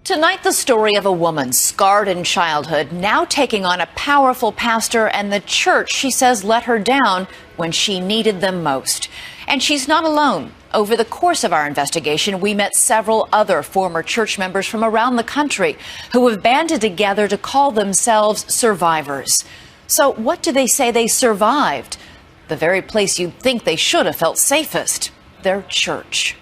Tonight, the story of a woman scarred in childhood, now taking on a powerful pastor and the church she says let her down when she needed them most. And she's not alone. Over the course of our investigation, we met several other former church members from around the country who have banded together to call themselves survivors. So what do they say they survived? The very place you'd think they should have felt safest, their church.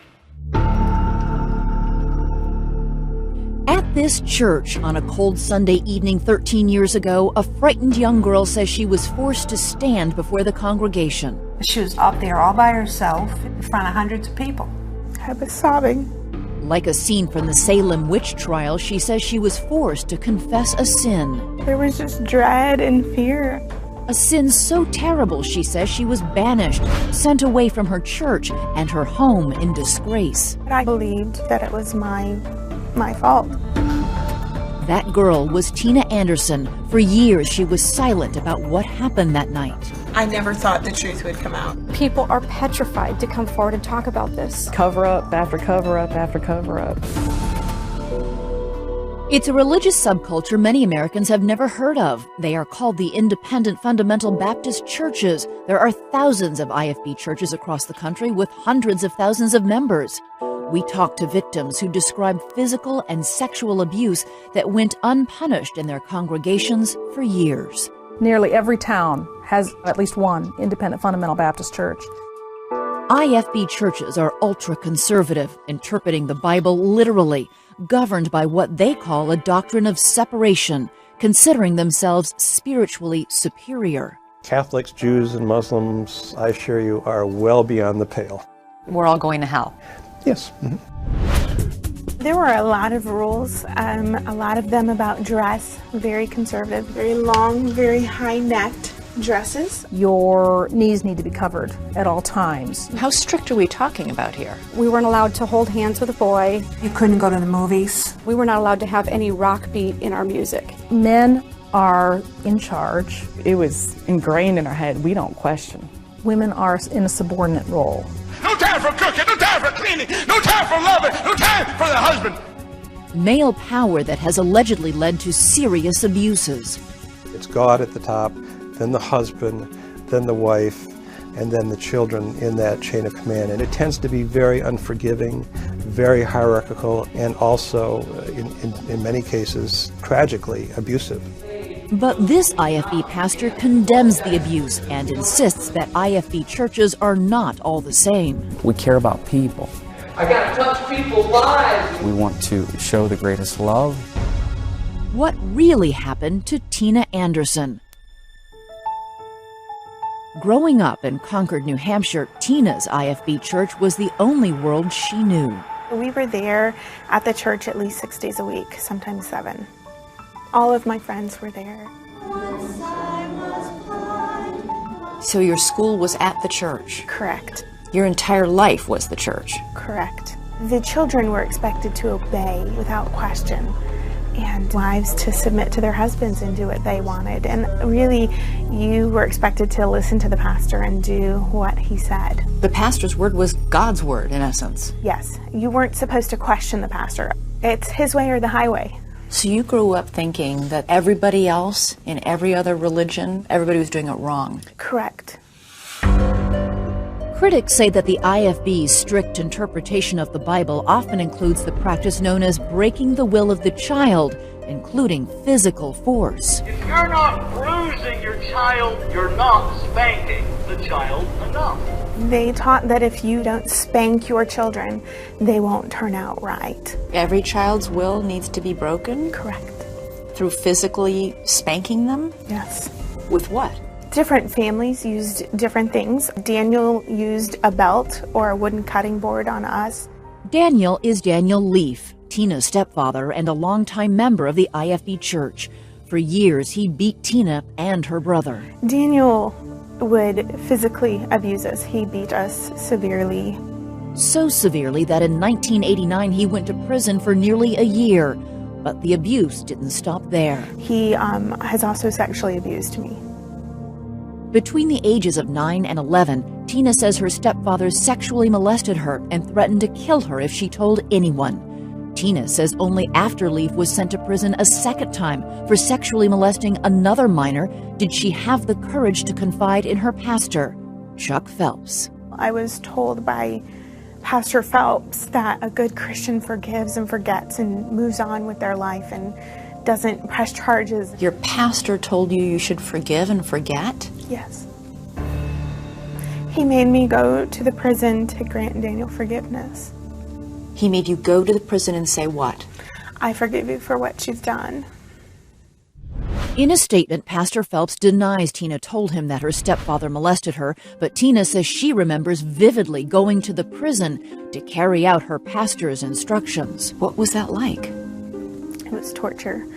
At this church on a cold Sunday evening 13 years ago, a frightened young girl says she was forced to stand before the congregation. She was up there all by herself in front of hundreds of people. I was sobbing. Like a scene from the Salem witch trial, she says she was forced to confess a sin. There was just dread and fear. A sin so terrible, she says, she was banished, sent away from her church and her home in disgrace. I believed that it was my fault. That girl was Tina Anderson. For years, she was silent about what happened that night. I never thought the truth would come out. People are petrified to come forward and talk about this. Cover up after cover up after cover up. It's a religious subculture many Americans have never heard of. They are called the Independent Fundamental Baptist Churches. There are thousands of IFB churches across the country with hundreds of thousands of members. We talked to victims who described physical and sexual abuse that went unpunished in their congregations for years. Nearly every town has at least one Independent Fundamental Baptist Church. IFB churches are ultra-conservative, interpreting the Bible literally, governed by what they call a doctrine of separation, considering themselves spiritually superior. Catholics, Jews, and Muslims, I assure you, are well beyond the pale. We're all going to hell. Yes. There were a lot of rules, a lot of them about dress, very conservative, very long, very high-necked dresses. Your knees need to be covered at all times. How strict are we talking about here? We weren't allowed to hold hands with a boy. You couldn't go to the movies. We were not allowed to have any rock beat in our music. Men are in charge. It was ingrained in our head. We don't question. Women are in a subordinate role. No time for cooking, no time for cleaning, no time for loving, no time for the husband. Male power that has allegedly led to serious abuses. It's God at the top, then the husband, then the wife, and then the children in that chain of command. And it tends to be very unforgiving, very hierarchical, and also, in many cases, tragically abusive. But this IFB pastor condemns the abuse and insists that IFB churches are not all the same. We care about people. I gotta touch people's lives. We want to show the greatest love. What really happened to Tina Anderson? Growing up in Concord, New Hampshire, Tina's IFB church was the only world she knew. We were there at the church at least 6 days a week, sometimes 7. All of my friends were there. So your school was at the church? Correct. Your entire life was the church? Correct. The children were expected to obey without question, and wives to submit to their husbands and do what they wanted. And really, you were expected to listen to the pastor and do what he said. The pastor's word was God's word, in essence? Yes. You weren't supposed to question the pastor. It's his way or the highway. So you grew up thinking that everybody else in every other religion, everybody was doing it wrong? Correct. Critics say that the IFB's strict interpretation of the Bible often includes the practice known as breaking the will of the child, including physical force. If you're not bruising your child, you're not spanking the child enough. They taught that if you don't spank your children, they won't turn out right. Every child's will needs to be broken? Correct. Through physically spanking them? Yes. With what? Different families used different things. Daniel used a belt or a wooden cutting board on us. Daniel is Daniel Leaf, Tina's stepfather and a longtime member of the IFB church. For years, he beat Tina and her brother. Daniel would physically abuse us. He beat us severely. So severely that in 1989 he went to prison for nearly a year. But the abuse didn't stop there. He has also sexually abused me. Between the ages of 9 and 11, Tina says her stepfather sexually molested her and threatened to kill her if she told anyone. Tina says only after Leaf was sent to prison a second time for sexually molesting another minor did she have the courage to confide in her pastor, Chuck Phelps. I was told by Pastor Phelps that a good Christian forgives and forgets and moves on with their life and doesn't press charges. Your pastor told you should forgive and forget? Yes. He made me go to the prison to grant Daniel forgiveness. He made you go to the prison and say what? I forgive you for what you've done. In a statement, Pastor Phelps denies Tina told him that her stepfather molested her, but Tina says she remembers vividly going to the prison to carry out her pastor's instructions. What was that like? It was torture,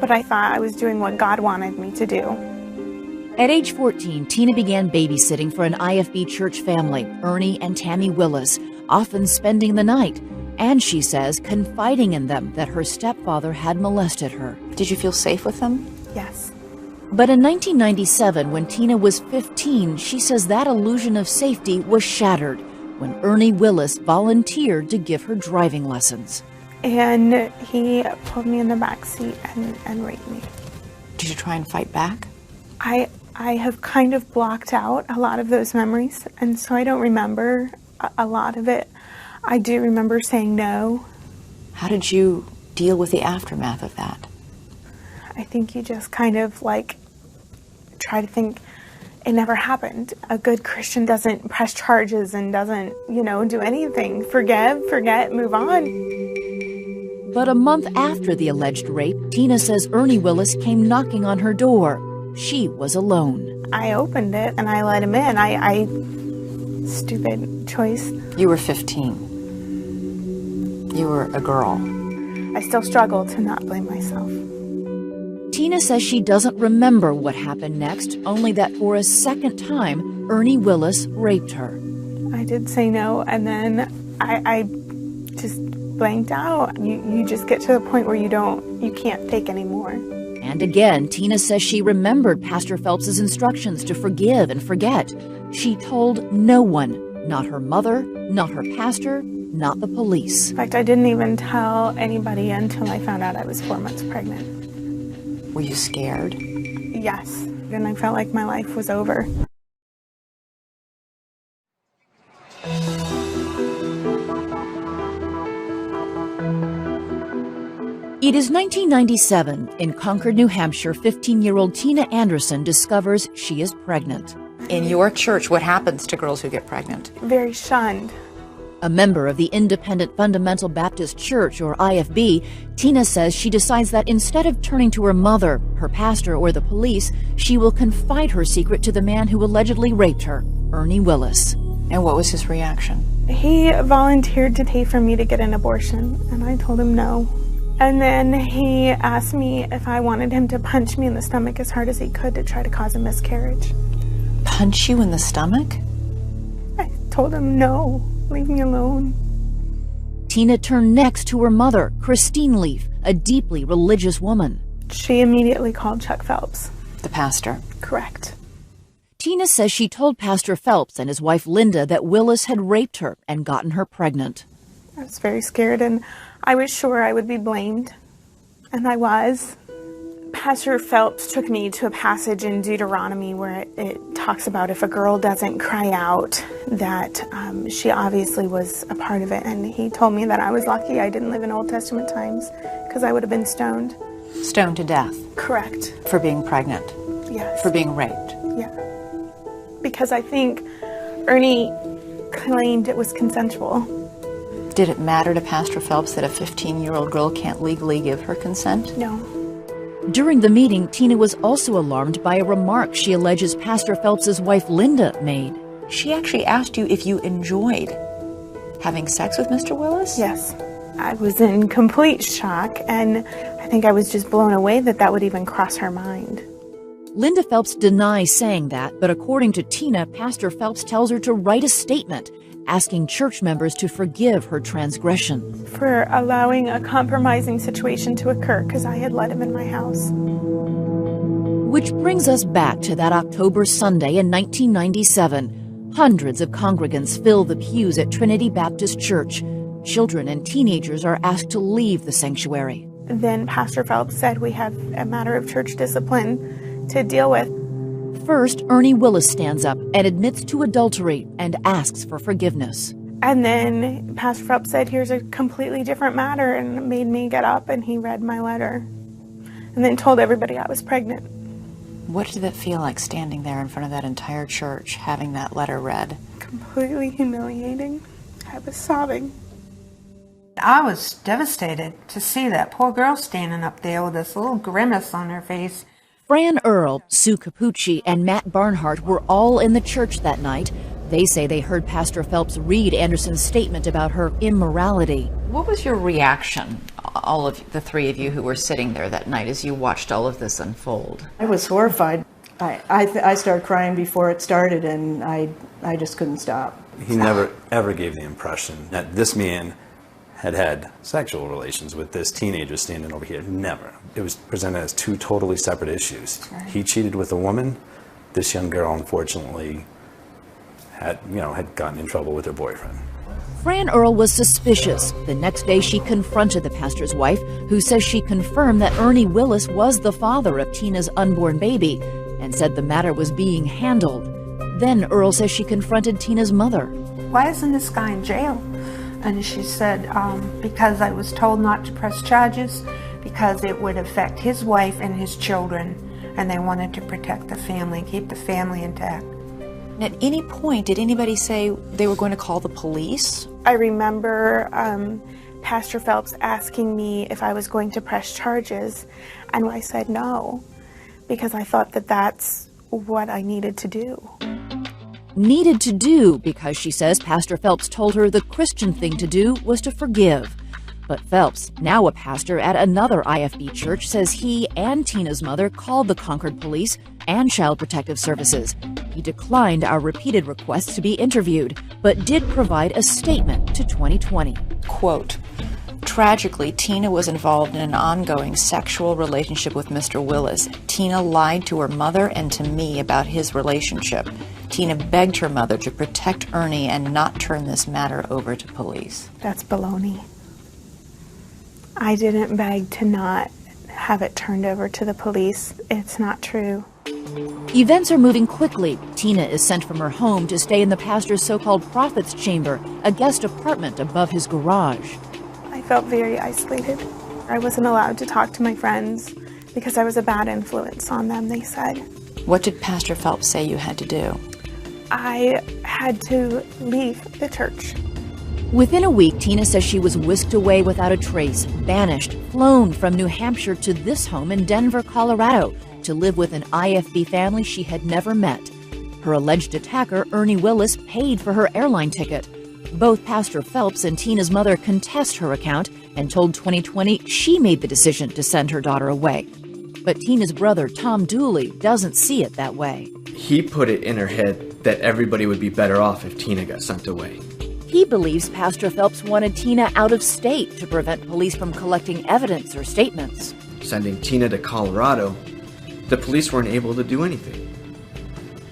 but I thought I was doing what God wanted me to do. At age 14, Tina began babysitting for an IFB church family, Ernie and Tammy Willis, often spending the night. And she says confiding in them that her stepfather had molested her. Did you feel safe with them? Yes. But in 1997, when Tina was 15, she says that illusion of safety was shattered when Ernie Willis volunteered to give her driving lessons. And he pulled me in the back seat and raped me. Did you try and fight back? I have kind of blocked out a lot of those memories, and so I don't remember a lot of it. I do remember saying no. How did you deal with the aftermath of that? I think you just kind of like try to think it never happened. A good Christian doesn't press charges and doesn't, do anything. Forgive, forget, move on. But a month after the alleged rape, Tina says Ernie Willis came knocking on her door. She was alone. I opened it and I let him in. I stupid choice. You were 15. You were a girl. I still struggle to not blame myself. Tina says she doesn't remember what happened next, only that for a second time, Ernie Willis raped her. I did say no, and then I just blanked out. You just get to the point where you can't take anymore. And again, Tina says she remembered Pastor Phelps's instructions to forgive and forget. She told no one, not her mother, not her pastor, not the police. In fact, I didn't even tell anybody until I found out I was 4 months pregnant. Were you scared? Yes, and I felt like my life was over. It is 1997. In Concord, New Hampshire, 15-year-old Tina Anderson discovers she is pregnant. In your church, what happens to girls who get pregnant? Very shunned. A member of the Independent Fundamental Baptist Church, or IFB, Tina says she decides that instead of turning to her mother, her pastor, or the police, she will confide her secret to the man who allegedly raped her, Ernie Willis. And what was his reaction? He volunteered to pay for me to get an abortion, and I told him no. And then he asked me if I wanted him to punch me in the stomach as hard as he could to try to cause a miscarriage. Punch you in the stomach? I told him no. Leave me alone. Tina turned next to her mother, Christine Leaf, a deeply religious woman. She immediately called Chuck Phelps. The pastor? Correct. Tina says she told Pastor Phelps and his wife Linda that Willis had raped her and gotten her pregnant. I was very scared, and I was sure I would be blamed. And I was. Pastor Phelps took me to a passage in Deuteronomy where it talks about if a girl doesn't cry out, that she obviously was a part of it. And he told me that I was lucky I didn't live in Old Testament times, because I would have been stoned. Stoned to death? Correct. For being pregnant? Yes. For being raped? Yeah. Because I think Ernie claimed it was consensual. Did it matter to Pastor Phelps that a 15-year-old girl can't legally give her consent? No. During the meeting, Tina was also alarmed by a remark she alleges Pastor Phelps's wife Linda made. She actually asked you if you enjoyed having sex with Mr. Willis? Yes. I was in complete shock, and I think I was just blown away that would even cross her mind. Linda Phelps denies saying that, but according to Tina, Pastor Phelps tells her to write a statement asking church members to forgive her transgression. For allowing a compromising situation to occur, because I had let him in my house. Which brings us back to that October Sunday in 1997. Hundreds of congregants fill the pews at Trinity Baptist Church. Children and teenagers are asked to leave the sanctuary. Then Pastor Phelps said we have a matter of church discipline to deal with. First, Ernie Willis stands up and admits to adultery and asks for forgiveness. And then Pastor Phelps said, here's a completely different matter, and made me get up, and he read my letter. And then told everybody I was pregnant. What did it feel like standing there in front of that entire church, having that letter read? Completely humiliating. I was sobbing. I was devastated to see that poor girl standing up there with this little grimace on her face. Fran Earle, Sue Capucci, and Matt Barnhart were all in the church that night. They say they heard Pastor Phelps read Anderson's statement about her immorality. What was your reaction, all of the three of you who were sitting there that night as you watched all of this unfold? I was horrified. I started crying before it started, and I just couldn't stop. He never ever gave the impression that this man had sexual relations with this teenager standing over here. Never. It was presented as two totally separate issues. Right. He cheated with a woman. This young girl, unfortunately, had gotten in trouble with her boyfriend. Fran Earle was suspicious. The next day, she confronted the pastor's wife, who says she confirmed that Ernie Willis was the father of Tina's unborn baby and said the matter was being handled. Then Earle says she confronted Tina's mother. Why isn't this guy in jail? And she said, because I was told not to press charges, because it would affect his wife and his children, and they wanted to protect the family, keep the family intact. At any point, did anybody say they were going to call the police? I remember Pastor Phelps asking me if I was going to press charges, and I said no, because I thought that that's what I needed to do. Needed to do because, she says, Pastor Phelps told her the Christian thing to do was to forgive. But Phelps, now a pastor at another IFB church, says he and Tina's mother called the Concord Police and Child Protective Services. He declined our repeated requests to be interviewed, but did provide a statement to 2020. Quote, tragically, Tina was involved in an ongoing sexual relationship with Mr. Willis. Tina lied to her mother and to me about his relationship. Tina begged her mother to protect Ernie and not turn this matter over to police. That's baloney. I didn't beg to not have it turned over to the police. It's not true. Events are moving quickly. Tina is sent from her home to stay in the pastor's so-called prophet's chamber, a guest apartment above his garage. I felt very isolated. I wasn't allowed to talk to my friends because I was a bad influence on them, they said. What did Pastor Phelps say you had to do? I had to leave the church. Within a week, Tina says she was whisked away without a trace, banished, flown from New Hampshire to this home in Denver, Colorado, to live with an IFB family she had never met. Her alleged attacker, Ernie Willis, paid for her airline ticket. Both Pastor Phelps and Tina's mother contest her account and told 2020 she made the decision to send her daughter away. But Tina's brother, Tom Dooley, doesn't see it that way. He put it in her head that everybody would be better off if Tina got sent away. He believes Pastor Phelps wanted Tina out of state to prevent police from collecting evidence or statements. Sending Tina to Colorado, the police weren't able to do anything.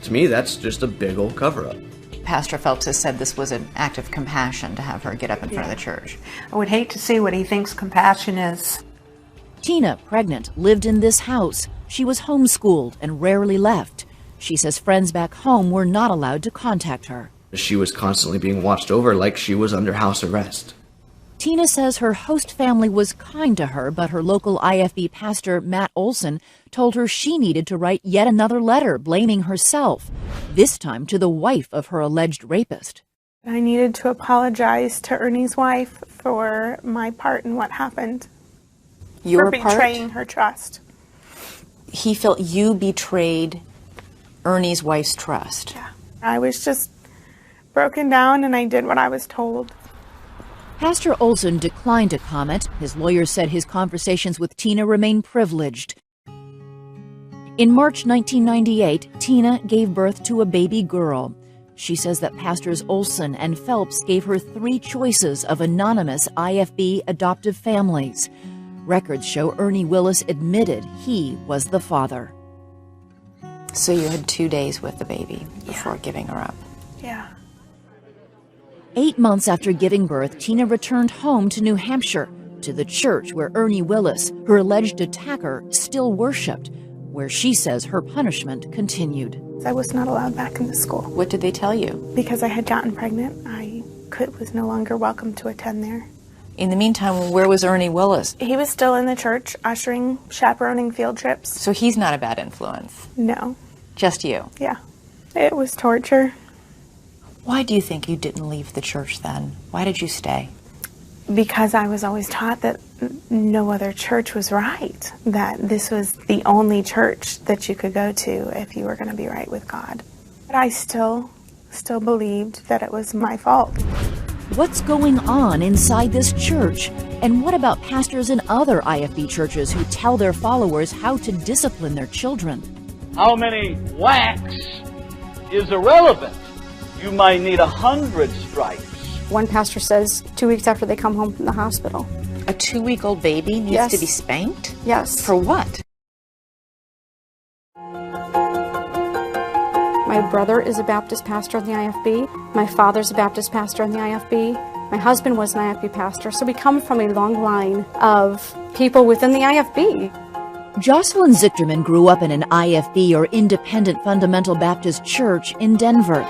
To me, that's just a big old cover-up. Pastor Phelps has said this was an act of compassion to have her get up in front of the church. I would hate to see what he thinks compassion is. Tina, pregnant, lived in this house. She was homeschooled and rarely left. She says friends back home were not allowed to contact her. She was constantly being watched over like she was under house arrest. Tina says her host family was kind to her, but her local IFB pastor, Matt Olson, told her she needed to write yet another letter blaming herself, this time to the wife of her alleged rapist. I needed to apologize to Ernie's wife for my part in what happened. Your for betraying her trust. He felt you betrayed Ernie's wife's trust. Yeah. I was just broken down and I did what I was told. Pastor Olson declined to comment. His lawyer said his conversations with Tina remain privileged. In March 1998, Tina gave birth to a baby girl. She says that Pastors Olson and Phelps gave her 3 choices of anonymous IFB adoptive families. Records show Ernie Willis admitted he was the father. So you had 2 days with the baby before giving her up. Yeah. 8 months after giving birth, Tina returned home to New Hampshire, to the church where Ernie Willis, her alleged attacker, still worshipped, where she says her punishment continued. I was not allowed back into school. What did they tell you? Because I had gotten pregnant, I was no longer welcome to attend there. In the meantime, where was Ernie Willis? He was still in the church, ushering, chaperoning field trips. So he's not a bad influence? No. Just you? Yeah. It was torture. Why do you think you didn't leave the church then? Why did you stay? Because I was always taught that no other church was right, that this was the only church that you could go to if you were going to be right with God. But I still believed that it was my fault. What's going on inside this church? And what about pastors in other IFB churches who tell their followers how to discipline their children? How many whacks is irrelevant. You might need 100 stripes. One pastor says 2 weeks after they come home from the hospital. A 2-week-old baby needs to be spanked? Yes. For what? My brother is a Baptist pastor in the IFB. My father's a Baptist pastor in the IFB. My husband was an IFB pastor. So we come from a long line of people within the IFB. Jocelyn Zichterman grew up in an IFB, or Independent Fundamental Baptist Church, in Denver.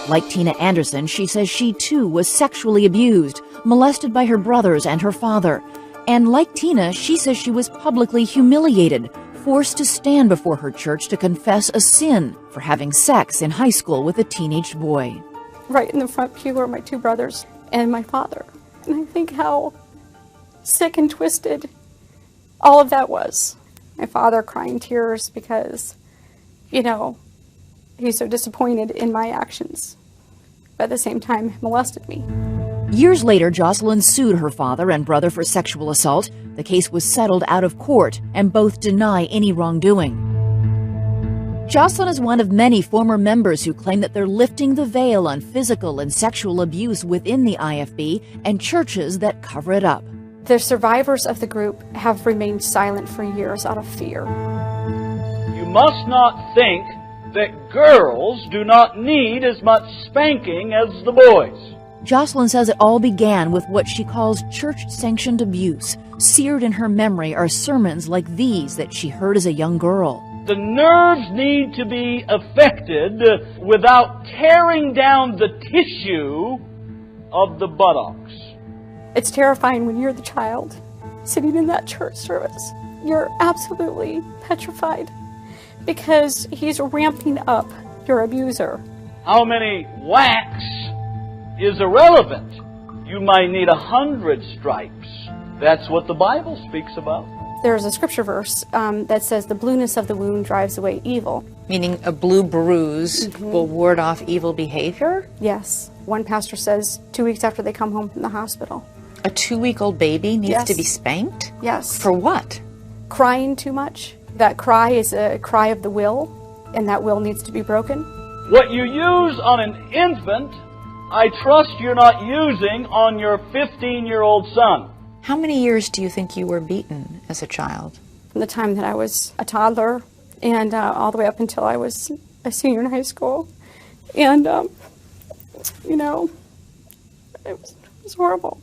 Like Tina Anderson, she says she too was sexually abused, molested by her brothers and her father. And like Tina, she says she was publicly humiliated, forced to stand before her church to confess a sin for having sex in high school with a teenage boy. Right in the front pew were my two brothers and my father. And I think how sick and twisted all of that was. My father crying tears because, you know, he's so disappointed in my actions, but at the same time molested me. Years later, Jocelyn sued her father and brother for sexual assault. The case was settled out of court, and both deny any wrongdoing. Jocelyn is one of many former members who claim that they're lifting the veil on physical and sexual abuse within the IFB and churches that cover it up. The survivors of the group have remained silent for years out of fear. You must not think that girls do not need as much spanking as the boys. Jocelyn says it all began with what she calls church-sanctioned abuse. Seared in her memory are sermons like these that she heard as a young girl. The nerves need to be affected without tearing down the tissue of the buttocks. It's terrifying when you're the child sitting in that church service. You're absolutely petrified because he's ramping up your abuser. How many whacks is irrelevant. You might need 100 stripes. That's what the Bible speaks about. There's a scripture verse that says the blueness of the wound drives away evil. Meaning a blue bruise will ward off evil behavior? Yes. One pastor says 2 weeks after they come home from the hospital. A 2-week-old baby needs to be spanked? Yes. For what? Crying too much. That cry is a cry of the will, and that will needs to be broken. What you use on an infant, I trust you're not using on your 15-year-old son. How many years do you think you were beaten as a child? From the time that I was a toddler and all the way up until I was a senior in high school. And, you know, it was horrible.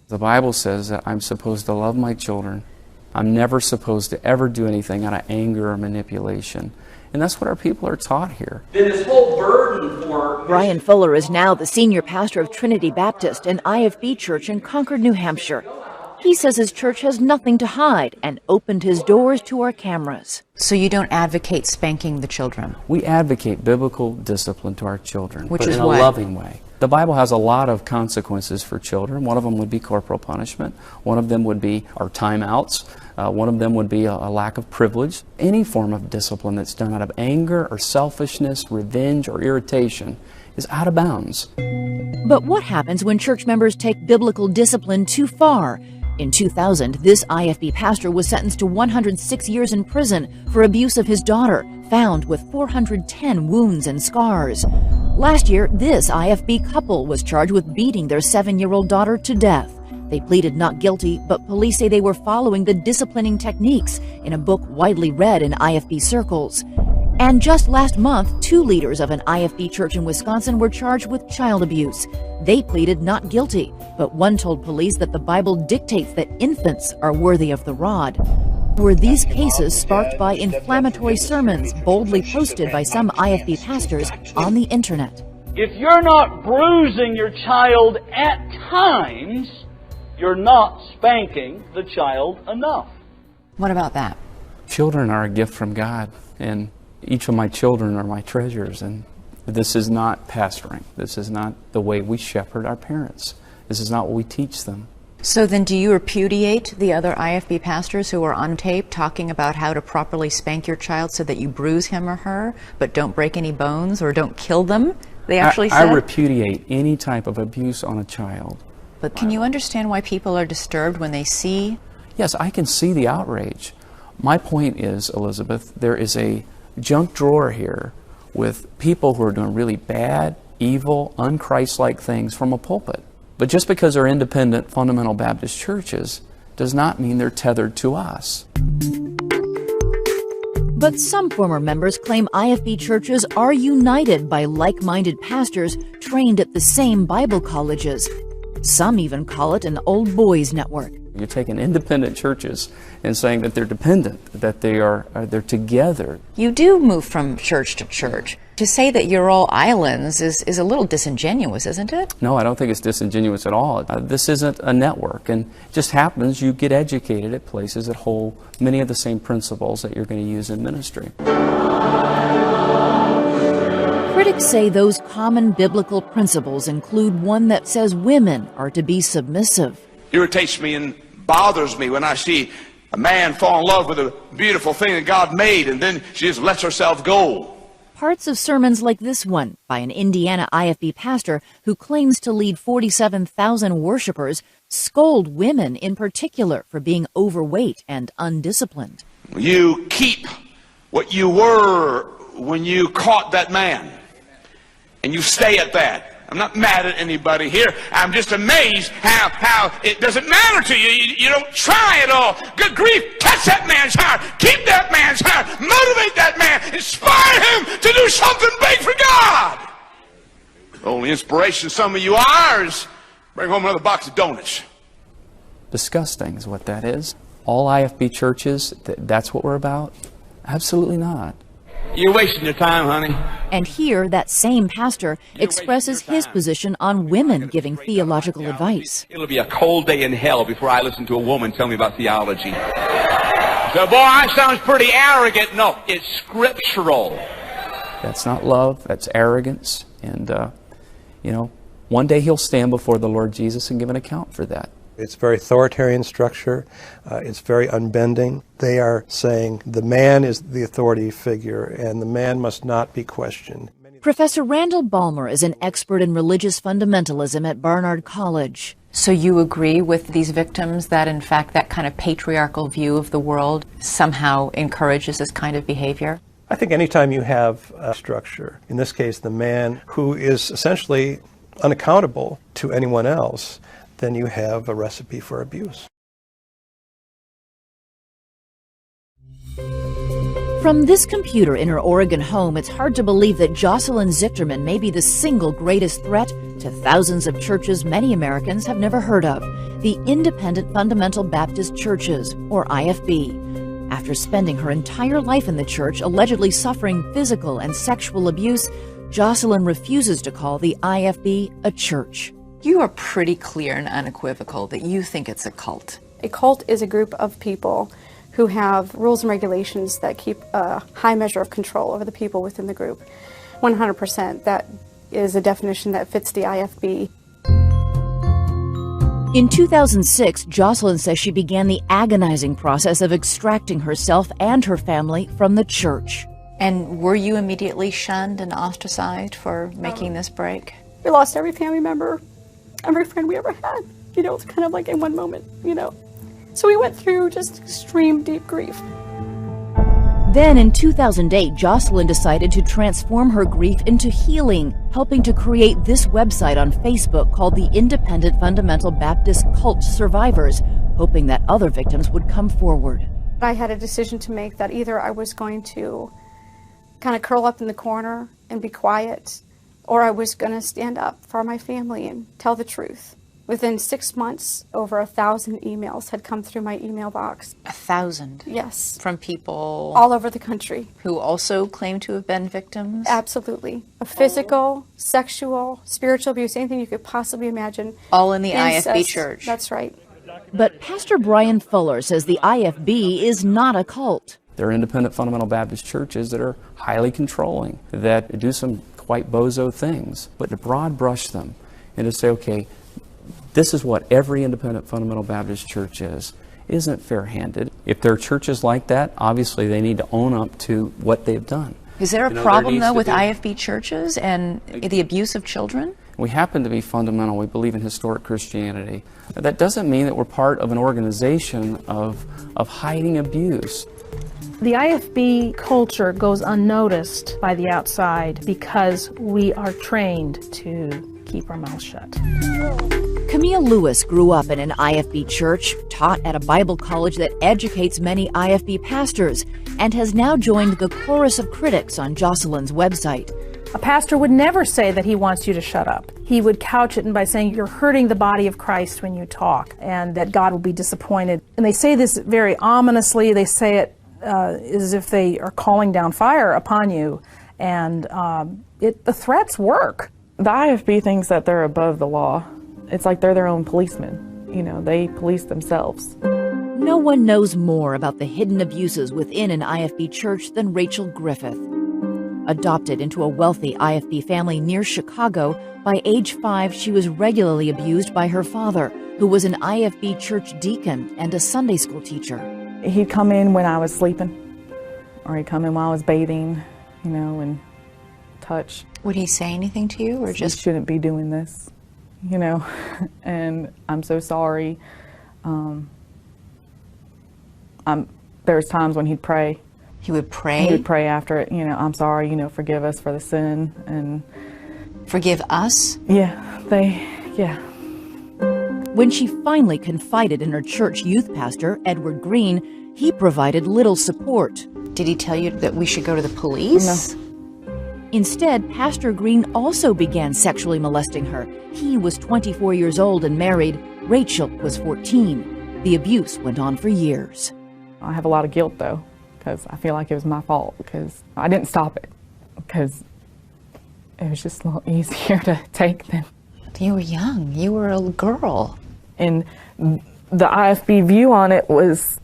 The Bible says that I'm supposed to love my children. I'm never supposed to ever do anything out of anger or manipulation. And that's what our people are taught here. Then this whole burden for... Brian Fuller is now the senior pastor of Trinity Baptist, an IFB church in Concord, New Hampshire. He says his church has nothing to hide and opened his doors to our cameras. So you don't advocate spanking the children? We advocate biblical discipline to our children, Which but is in a what? loving way. The Bible has a lot of consequences for children. One of them would be corporal punishment. One of them would be our timeouts. One of them would be a lack of privilege. Any form of discipline that's done out of anger or selfishness, revenge or irritation is out of bounds. But what happens when church members take biblical discipline too far? In 2000, this IFB pastor was sentenced to 106 years in prison for abuse of his daughter, found with 410 wounds and scars. Last year, this IFB couple was charged with beating their 7-year-old daughter to death. They pleaded not guilty, but police say they were following the disciplining techniques in a book widely read in IFB circles. And just last month, 2 leaders of an IFB church in Wisconsin were charged with child abuse. They pleaded not guilty, but one told police that the Bible dictates that infants are worthy of the rod. Were these cases sparked by inflammatory sermons boldly posted by some IFB pastors on the internet? If you're not bruising your child at times, you're not spanking the child enough. What about that? Children are a gift from God, and each of my children are my treasures, and this is not pastoring. This is not the way we shepherd our parents. This is not what we teach them. So then do you repudiate the other IFB pastors who are on tape talking about how to properly spank your child so that you bruise him or her, but don't break any bones or don't kill them? They actually said? I repudiate any type of abuse on a child. But can you understand why people are disturbed when they see? Yes, I can see the outrage. My point is, Elizabeth, there is a junk drawer here with people who are doing really bad, evil, un-Christ-like things from a pulpit. But just because they're independent fundamental Baptist churches does not mean they're tethered to us. But some former members claim IFB churches are united by like-minded pastors trained at the same Bible colleges. Some even call it an old boys network. You're taking independent churches and saying that they're dependent, that they're together. You do move from church to church. To say that you're all islands is a little disingenuous, isn't it? No, I don't think it's disingenuous at all. This isn't a network, and it just happens you get educated at places that hold many of the same principles that you're going to use in ministry. Critics say those common biblical principles include one that says women are to be submissive. Irritates me and bothers me when I see a man fall in love with a beautiful thing that God made, and then she just lets herself go. Parts of sermons like this one by an Indiana IFB pastor who claims to lead 47,000 worshipers scold women in particular for being overweight and undisciplined. You keep what you were when you caught that man, and you stay at that. I'm not mad at anybody here. I'm just amazed how it doesn't matter to you. You don't try at all. Good grief, catch that man's heart. Keep that man's heart. Motivate that man. Inspire him to do something big for God. The only inspiration some of you are is bring home another box of donuts. Disgusting is what that is. All IFB churches, that's what we're about? Absolutely not. You're wasting your time, honey. And here, that same pastor expresses his position on women giving theological advice. It'll be a cold day in hell before I listen to a woman tell me about theology. So, boy, that sounds pretty arrogant. No, it's scriptural. That's not love, that's arrogance. And, one day he'll stand before the Lord Jesus and give an account for that. It's very authoritarian structure. It's very unbending. They are saying the man is the authority figure and the man must not be questioned. Professor Randall Balmer is an expert in religious fundamentalism at Barnard College. So you agree with these victims that, in fact, that kind of patriarchal view of the world somehow encourages this kind of behavior? I think anytime you have a structure, in this case the man who is essentially unaccountable to anyone else, then you have a recipe for abuse. From this computer in her Oregon home, it's hard to believe that Jocelyn Zichterman may be the single greatest threat to thousands of churches many Americans have never heard of, the Independent Fundamental Baptist Churches, or IFB. After spending her entire life in the church allegedly suffering physical and sexual abuse, Jocelyn refuses to call the IFB a church. You are pretty clear and unequivocal that you think it's a cult. A cult is a group of people who have rules and regulations that keep a high measure of control over the people within the group. 100%, that is a definition that fits the IFB. In 2006, Jocelyn says she began the agonizing process of extracting herself and her family from the church. And were you immediately shunned and ostracized for making this break? We lost every family member, every friend we ever had. It's kind of like in one moment, So we went through just extreme deep grief. Then in 2008, Jocelyn decided to transform her grief into healing, helping to create this website on Facebook called the Independent Fundamental Baptist Cult Survivors, hoping that other victims would come forward. I had a decision to make that either I was going to kind of curl up in the corner and be quiet, or I was going to stand up for my family and tell the truth. Within 6 months, over 1,000 emails had come through my email box. 1,000? Yes. From people? All over the country. Who also claim to have been victims? Absolutely. Of physical, sexual, spiritual abuse, anything you could possibly imagine. All in the Incest. IFB church? That's right. But Pastor Brian Fuller says the IFB is not a cult. There are independent fundamental Baptist churches that are highly controlling, that do some quite bozo things, but to broad brush them and to say, okay, this is what every independent fundamental Baptist church is, isn't fair-handed. If there are churches like that, obviously they need to own up to what they've done. Is there a problem, though, with IFB churches and the abuse of children? We happen to be fundamental. We believe in historic Christianity. That doesn't mean that we're part of an organization of hiding abuse. The IFB culture goes unnoticed by the outside because we are trained to keep our mouths shut. Camille Lewis grew up in an IFB church, taught at a Bible college that educates many IFB pastors, and has now joined the chorus of critics on Jocelyn's website. A pastor would never say that he wants you to shut up. He would couch it by saying you're hurting the body of Christ when you talk, and that God will be disappointed. And they say this very ominously. They say it as if they are calling down fire upon you, and the threats work. The IFB thinks that they're above the law. It's like they're their own policemen. You know, they police themselves. No one knows more about the hidden abuses within an IFB church than Rachel Griffith. Adopted into a wealthy IFB family near Chicago, by age 5 she was regularly abused by her father, who was an IFB church deacon and a Sunday school teacher. He'd come in when I was sleeping, or he'd come in while I was bathing, you know, and touch. Would he say anything to you, or just... You shouldn't be doing this, you know, and I'm so sorry. There's times when he'd pray. He would pray? He would pray after it, you know, I'm sorry, you know, forgive us for the sin, and... Forgive us? Yeah, yeah. When she finally confided in her church youth pastor, Edward Green, he provided little support. Did he tell you that we should go to the police? No. Instead, Pastor Green also began sexually molesting her. He was 24 years old and married. Rachel was 14. The abuse went on for years. I have a lot of guilt, though, because I feel like it was my fault, because I didn't stop it, because it was just a little easier to take than... You were young. You were a girl. And the IFB view on it was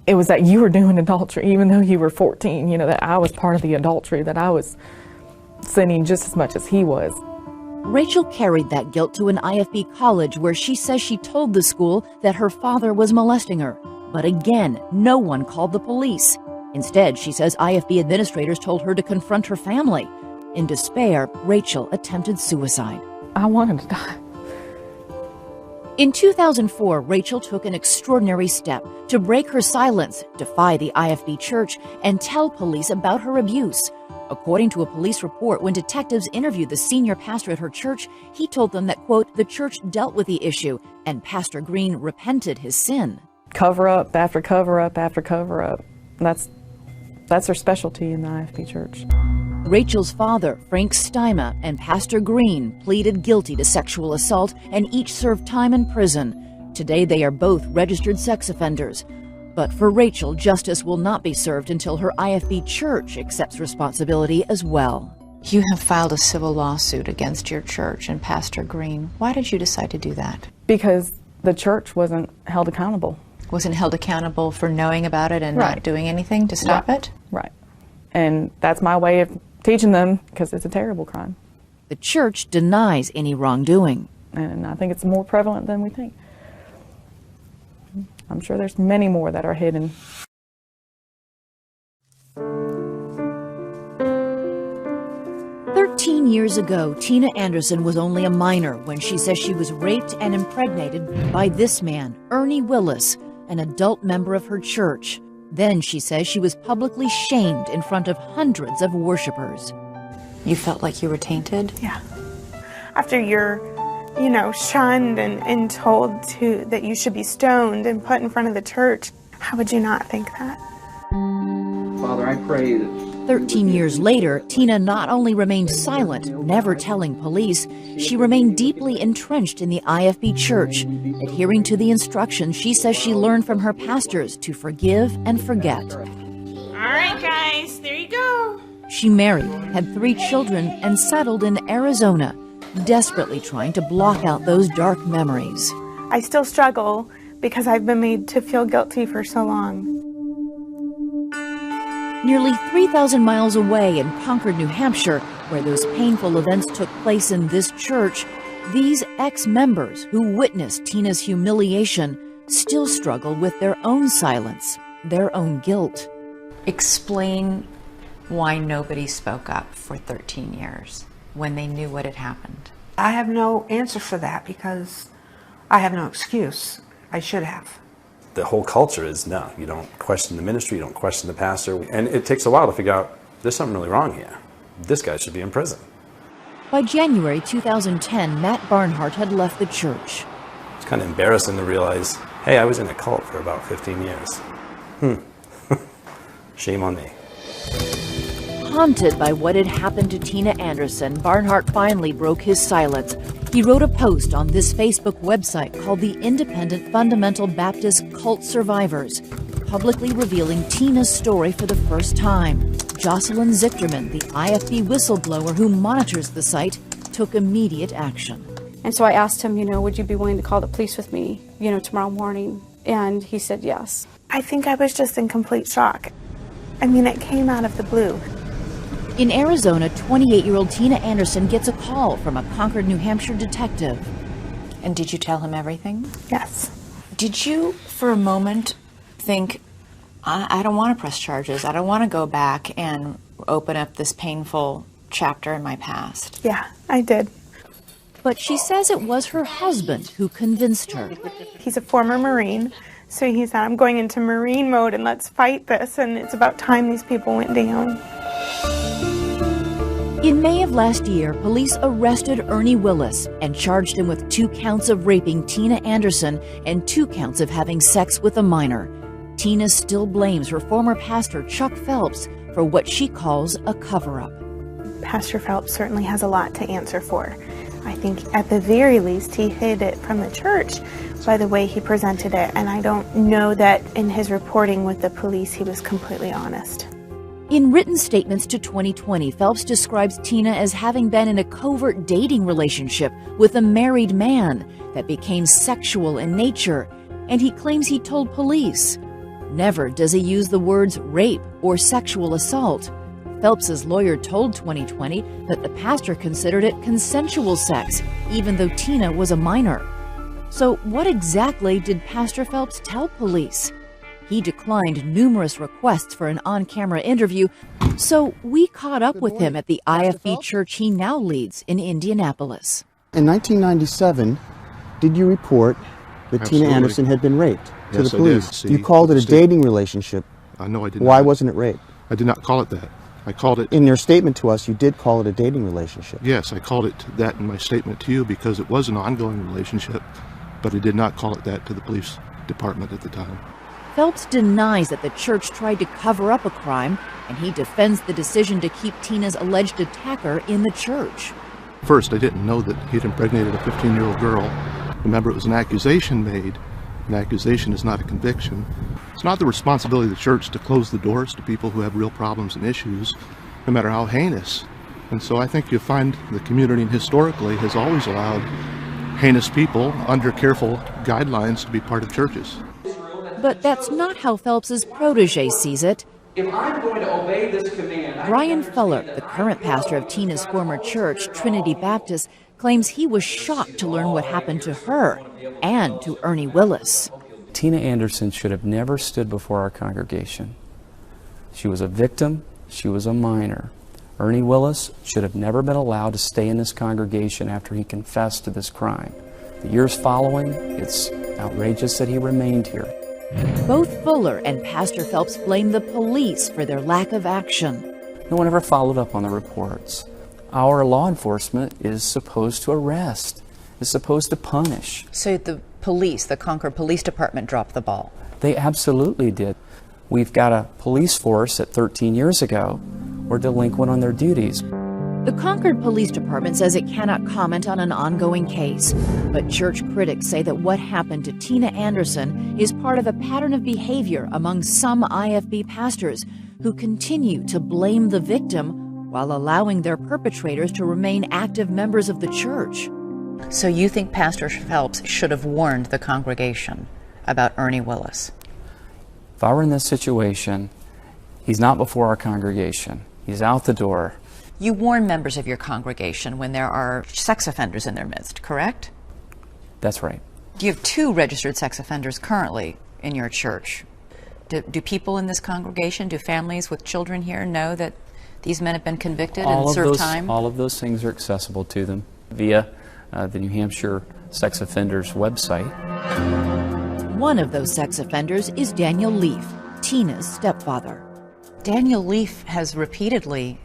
that you were doing adultery, even though you were 14, you know, that I was part of the adultery, that I was sinning just as much as he was. Rachel carried that guilt to an IFB college where she says she told the school that her father was molesting her. But again, no one called the police. Instead, she says IFB administrators told her to confront her family. In despair, Rachel attempted suicide. I wanted to die. In 2004, Rachel took an extraordinary step to break her silence, defy the IFB church, and tell police about her abuse. According to a police report, when detectives interviewed the senior pastor at her church, he told them that, quote, the church dealt with the issue and Pastor Green repented his sin. Cover up after cover up after cover up. That's their specialty in the IFB church. Rachel's father, Frank Steima, and Pastor Green pleaded guilty to sexual assault and each served time in prison. Today they are both registered sex offenders. But for Rachel, justice will not be served until her IFB church accepts responsibility as well. You have filed a civil lawsuit against your church and Pastor Green. Why did you decide to do that? Because the church wasn't held accountable. Wasn't held accountable for knowing about it and not doing anything to stop it? Right. And that's my way of teaching them, because it's a terrible crime. The church denies any wrongdoing. And I think it's more prevalent than we think. I'm sure there's many more that are hidden. Years ago, Tina Anderson was only a minor when she says she was raped and impregnated by this man, Ernie Willis, an adult member of her church. Then she says she was publicly shamed in front of hundreds of worshipers. You felt like you were tainted? Yeah. After you're, shunned and told that you should be stoned and put in front of the church, how would you not think that? Father, I pray that 13 years later, Tina not only remained silent, never telling police, she remained deeply entrenched in the IFB church, adhering to the instructions she says she learned from her pastors to forgive and forget. All right, guys, there you go. She married, had 3 children, and settled in Arizona, desperately trying to block out those dark memories. I still struggle because I've been made to feel guilty for so long. Nearly 3,000 miles away in Concord, New Hampshire, where those painful events took place in this church, these ex-members who witnessed Tina's humiliation still struggle with their own silence, their own guilt. Explain why nobody spoke up for 13 years when they knew what had happened. I have no answer for that because I have no excuse. I should have. The whole culture is no, you don't question the ministry, you don't question the pastor, and it takes a while to figure out there's something really wrong here. This guy should be in prison. By January 2010, Matt Barnhart had left the church. It's kind of embarrassing to realize, hey, I was in a cult for about 15 years. Shame on me. Haunted by what had happened to Tina Anderson, Barnhart finally broke his silence. He wrote a post on this Facebook website called the Independent Fundamental Baptist Cult Survivors, publicly revealing Tina's story for the first time. Jocelyn Zichterman, the IFB whistleblower who monitors the site, took immediate action. And so I asked him, would you be willing to call the police with me, tomorrow morning? And he said yes. I think I was just in complete shock. I mean, it came out of the blue. In Arizona, 28-year-old Tina Anderson gets a call from a Concord, New Hampshire detective. And did you tell him everything? Yes. Did you, for a moment, think, I don't want to press charges. I don't want to go back and open up this painful chapter in my past? Yeah, I did. But she says it was her husband who convinced her. He's a former Marine, so he said, I'm going into Marine mode and let's fight this, and it's about time these people went down. In May of last year, police arrested Ernie Willis and charged him with 2 counts of raping Tina Anderson and 2 counts of having sex with a minor. Tina still blames her former pastor, Chuck Phelps, for what she calls a cover-up. Pastor Phelps certainly has a lot to answer for. I think at the very least he hid it from the church by the way he presented it, and I don't know that in his reporting with the police he was completely honest. In written statements to 2020, Phelps describes Tina as having been in a covert dating relationship with a married man that became sexual in nature, and he claims he told police. Never does he use the words rape or sexual assault. Phelps's lawyer told 2020 that the pastor considered it consensual sex, even though Tina was a minor. So what exactly did Pastor Phelps tell police? He declined numerous requests for an on-camera interview, so we caught up with him at the IFB church he now leads in Indianapolis. In 1997, did you report that Absolutely. Tina Anderson had been raped to Yes, the police? I did. You called it a dating relationship. No, I did Why not. wasn't it rape? I did not call it that. I called it... In your statement to us, you did call it a dating relationship. Yes, I called it that in my statement to you because it was an ongoing relationship, but I did not call it that to the police department at the time. Phelps denies that the church tried to cover up a crime, and he defends the decision to keep Tina's alleged attacker in the church. First, I didn't know that he'd impregnated a 15-year-old girl. Remember, it was an accusation made. An accusation is not a conviction. It's not the responsibility of the church to close the doors to people who have real problems and issues, no matter how heinous. And so I think you'll find the community historically has always allowed heinous people under careful guidelines to be part of churches. But that's not how Phelps's protege sees it. If I'm going to obey this command... Brian Fuller, the current pastor of Tina's former church, Trinity Baptist, claims he was shocked to learn what happened to her and to Ernie Willis. Tina Anderson should have never stood before our congregation. She was a victim. She was a minor. Ernie Willis should have never been allowed to stay in this congregation after he confessed to this crime. The years following, it's outrageous that he remained here. Both Fuller and Pastor Phelps blame the police for their lack of action. No one ever followed up on the reports. Our law enforcement is supposed to arrest, is supposed to punish. So the police, the Concord Police Department, dropped the ball? They absolutely did. We've got a police force that 13 years ago were delinquent on their duties. The Concord Police Department says it cannot comment on an ongoing case, but church critics say that what happened to Tina Anderson is part of a pattern of behavior among some IFB pastors who continue to blame the victim while allowing their perpetrators to remain active members of the church. So you think Pastor Phelps should have warned the congregation about Ernie Willis? If I were in this situation, he's not before our congregation. He's out the door. You warn members of your congregation when there are sex offenders in their midst, correct? That's right. You have 2 registered sex offenders currently in your church. Do people in this congregation, do families with children here know that these men have been convicted and served time? All of those things are accessible to them via the New Hampshire Sex Offenders website. One of those sex offenders is Daniel Leaf, Tina's stepfather. Daniel Leaf has repeatedly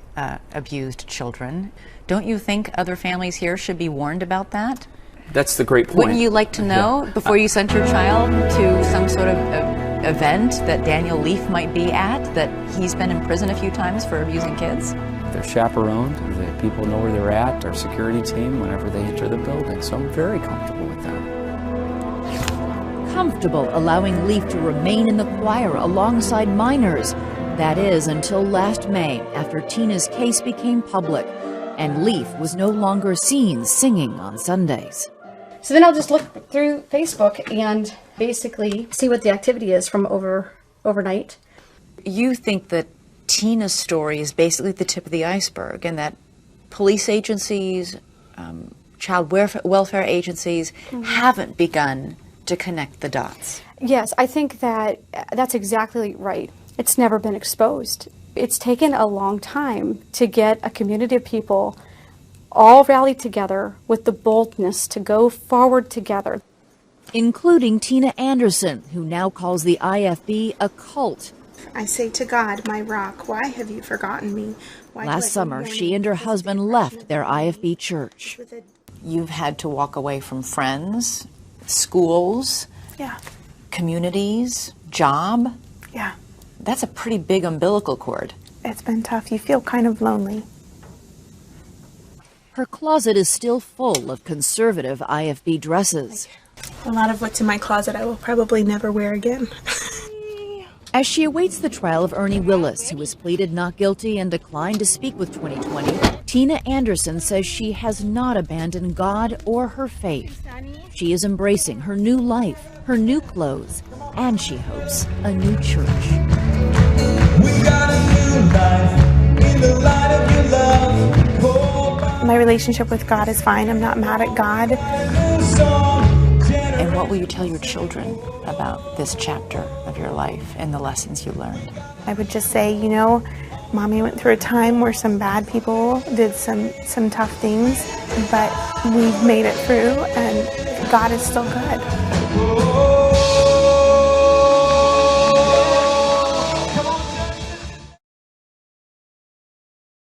abused children. Don't you think other families here should be warned about that? That's the great point. Wouldn't you like to know before you sent your child to some sort of event that Daniel Leaf might be at, that he's been in prison a few times for abusing kids? They're chaperoned. The people know where they're at, our security team, whenever they enter the building. So I'm very comfortable with that. Comfortable allowing Leaf to remain in the choir alongside minors. That is, until last May, after Tina's case became public, and Leaf was no longer seen singing on Sundays. So then I'll just look through Facebook and basically see what the activity is from overnight. You think that Tina's story is basically the tip of the iceberg, and that police agencies, child welfare agencies haven't begun to connect the dots? Yes, I think that's exactly right. It's never been exposed. It's taken a long time to get a community of people all rallied together with the boldness to go forward together. Including Tina Anderson, who now calls the IFB a cult. I say to God, my rock, why have you forgotten me? Last summer, she and her husband left their IFB church. You've had to walk away from friends, schools, communities, job. Yeah. That's a pretty big umbilical cord. It's been tough. You feel kind of lonely. Her closet is still full of conservative IFB dresses. A lot of what's in my closet I will probably never wear again. As she awaits the trial of Ernie Willis, who has pleaded not guilty and declined to speak with 2020, Tina Anderson says she has not abandoned God or her faith. She is embracing her new life, her new clothes, and she hopes a new church. We got a new life in the light of your love. My relationship with God is fine. I'm not mad at God. And what will you tell your children about this chapter of your life and the lessons you learned? I would just say, you know, Mommy went through a time where some bad people did some tough things, but we've made it through, and God is still good.